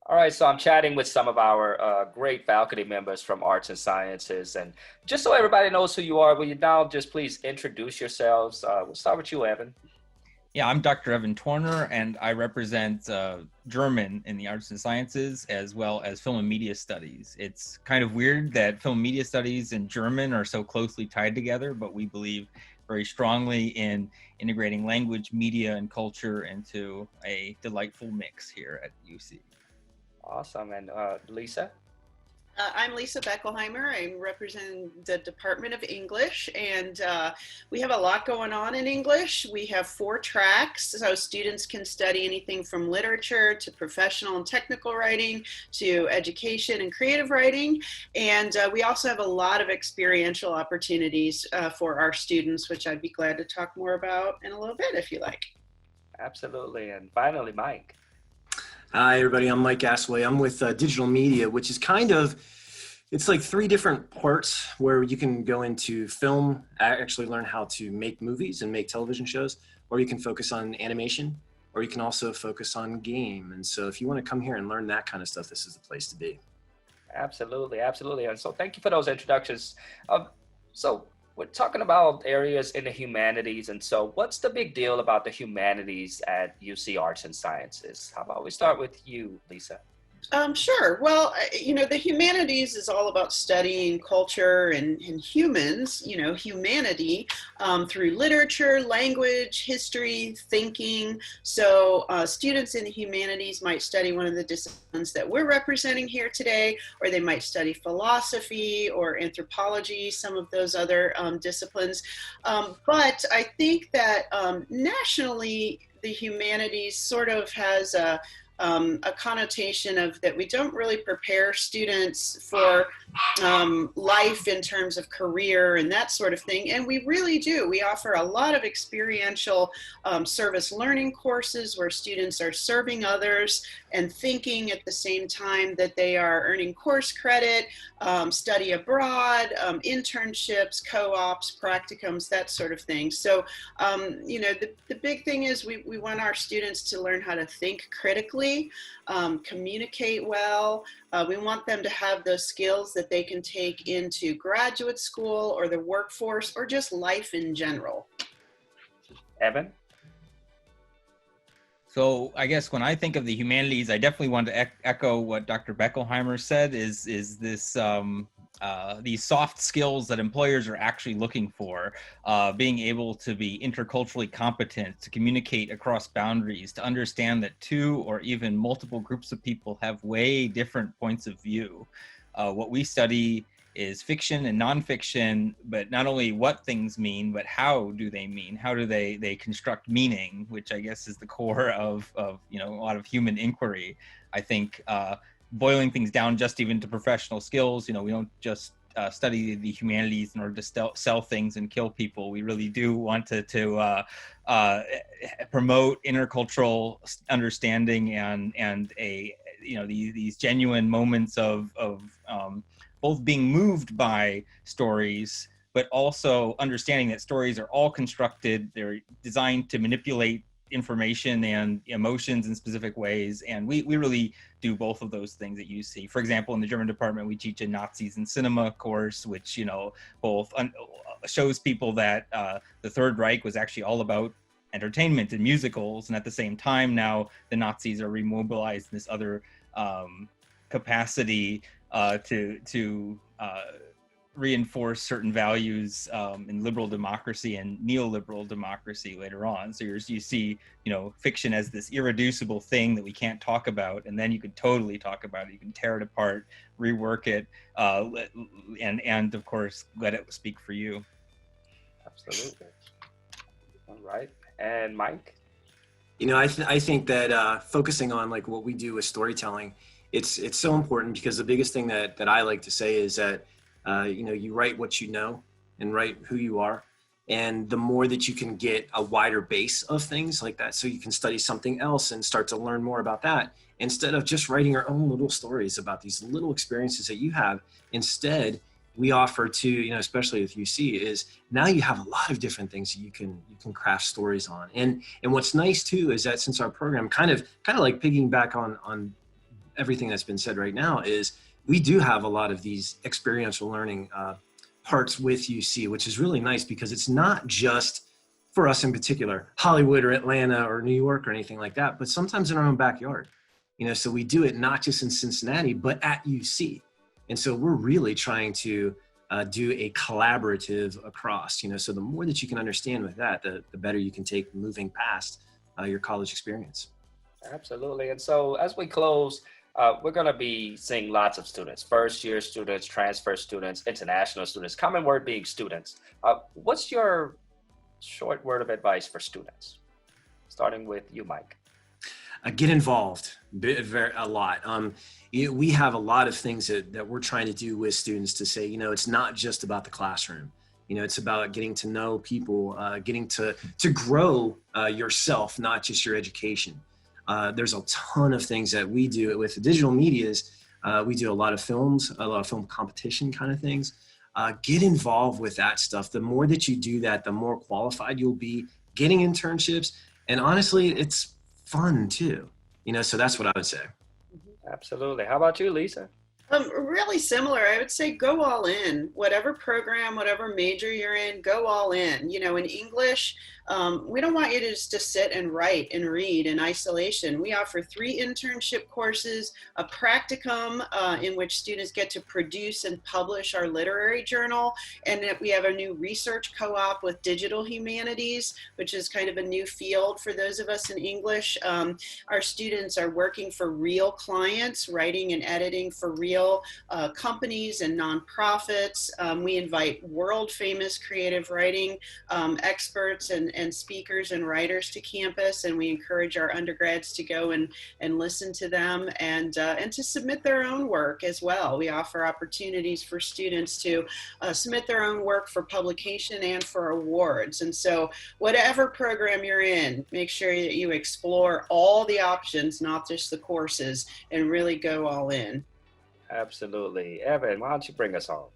All right, so I'm chatting with some of our great faculty members from Arts and Sciences. And just so everybody knows who you are, will you now just please introduce yourselves? We'll start with you, Evan. Yeah, I'm Dr. Evan Torner, and I represent German in the Arts and Sciences as well as Film and Media Studies. It's kind of weird that Film and Media Studies and German are so closely tied together, but we believe very strongly in integrating language, media, and culture into a delightful mix here at UC. Awesome. And Lisa? I'm Lisa Beckelheimer. I represent the Department of English, and we have a lot going on in English. We have 4 tracks, so students can study anything from literature to professional and technical writing to education and creative writing. And we also have a lot of experiential opportunities for our students, which I'd be glad to talk more about in a little bit if you like. Absolutely. And finally, Mike. Hi, everybody. I'm Mike Gasway. I'm with digital media, which is it's like 3 different parts where you can go into film, actually learn how to make movies and make television shows, or you can focus on animation, or you can also focus on game. And so if you want to come here and learn that kind of stuff, this is the place to be. Absolutely, absolutely. And so thank you for those introductions. So we're talking about areas in the humanities. And so what's the big deal about the humanities at UC Arts and Sciences? How about we start with you, Lisa? Sure. Well, the humanities is all about studying culture and humans, humanity through literature, language, history, thinking. So students in the humanities might study one of the disciplines that we're representing here today, or they might study philosophy or anthropology, some of those other disciplines. But I think that nationally, the humanities sort of has a connotation of that we don't really prepare students for life in terms of career and that sort of thing. And we really do. We offer a lot of experiential service learning courses where students are serving others and thinking at the same time that they are earning course credit, study abroad, internships, co-ops, practicums, that sort of thing. So, the big thing is we want our students to learn how to think critically, communicate well. We want them to have those skills that they can take into graduate school or the workforce or just life in general. Evan? So I guess when I think of the humanities, I definitely want to echo what Dr. Beckelheimer said is this these soft skills that employers are actually looking for, being able to be interculturally competent, to communicate across boundaries, to understand that 2 or even multiple groups of people have way different points of view. What we study is fiction and nonfiction, but not only what things mean, but how do they mean? How do they construct meaning, which I guess is the core of a lot of human inquiry. I think boiling things down just even to professional skills, we don't just study the humanities in order to sell things and kill people. We really do want to promote intercultural understanding and these genuine moments of both being moved by stories, but also understanding that stories are all constructed. They're designed to manipulate information and emotions in specific ways. And we really do both of those things at UC. For example, in the German department, we teach a Nazis in cinema course, which, both shows people that the Third Reich was actually all about entertainment and musicals. And at the same time, now the Nazis are remobilized in this other capacity to reinforce certain values in liberal democracy and neoliberal democracy later on. So you see, fiction as this irreducible thing that we can't talk about, and then you can totally talk about it. You can tear it apart, rework it, and of course, let it speak for you. Absolutely. All right. And Mike? I think that focusing on like what we do with storytelling, it's so important, because the biggest thing that I like to say is that you write what you know and write who you are. And the more that you can get a wider base of things like that, so you can study something else and start to learn more about that, instead of just writing your own little stories about these little experiences that you have. Instead, we offer to, especially with UC, is now you have a lot of different things that you can craft stories on. And what's nice too is that since our program kind of like piggyback on everything that's been said right now is we do have a lot of these experiential learning parts with UC, which is really nice because it's not just for us in particular, Hollywood or Atlanta or New York or anything like that, but sometimes in our own backyard. So we do it not just in Cincinnati, but at UC. And so we're really trying to do a collaborative across, so the more that you can understand with that, the better you can take moving past your college experience. Absolutely. And so as we close, we're going to be seeing lots of students, first year students, transfer students, international students, common word being students. What's your short word of advice for students? Starting with you, Mike. Get involved a lot. We have a lot of things that we're trying to do with students to say, it's not just about the classroom. It's about getting to know people, getting to grow yourself, not just your education. There's a ton of things that we do with the digital medias. We do a lot of films, a lot of film competition kind of things. Get involved with that stuff. The more that you do that, the more qualified you'll be getting internships. And honestly, it's fun too, so that's what I would say. Absolutely. How about you, Lisa? Really similar. I would say go all in. Whatever program, whatever major you're in, go all in. In English, we don't want you to just to sit and write and read in isolation. We offer 3 internship courses, a practicum in which students get to produce and publish our literary journal, and we have a new research co-op with digital humanities, which is kind of a new field for those of us in English. Our students are working for real clients, writing and editing for real companies and nonprofits. We invite world famous creative writing experts and speakers and writers to campus, and we encourage our undergrads to go and listen to them and to submit their own work as well. We offer opportunities for students to submit their own work for publication and for awards. And so whatever program you're in, make sure that you explore all the options, not just the courses, and really go all in. Absolutely. Evan, why don't you bring us home?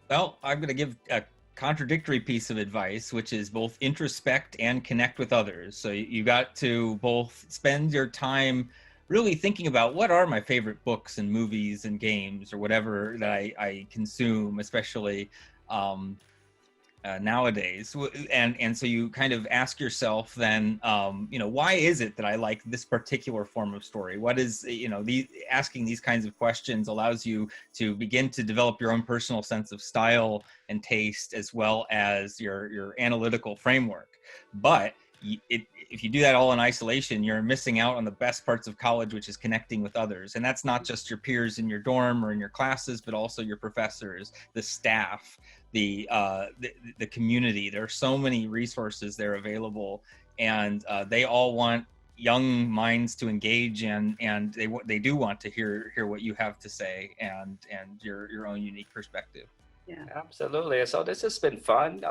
Well, I'm going to give a contradictory piece of advice, which is both introspect and connect with others. So you got to both spend your time really thinking about what are my favorite books and movies and games or whatever that I consume, especially nowadays. And so you kind of ask yourself then, why is it that I like this particular form of story? What is, asking these kinds of questions allows you to begin to develop your own personal sense of style and taste, as well as your analytical framework. But if you do that all in isolation, you're missing out on the best parts of college, which is connecting with others. And that's not just your peers in your dorm or in your classes, but also your professors, the staff, the community. There are so many resources there available, and they all want young minds to engage in, and they do want to hear what you have to say and your own unique perspective. Yeah. Absolutely. So this has been fun,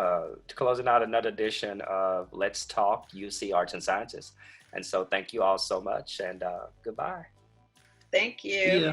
closing out another edition of Let's Talk UC Arts and Sciences. And so thank you all so much, and goodbye. Thank you. Yeah.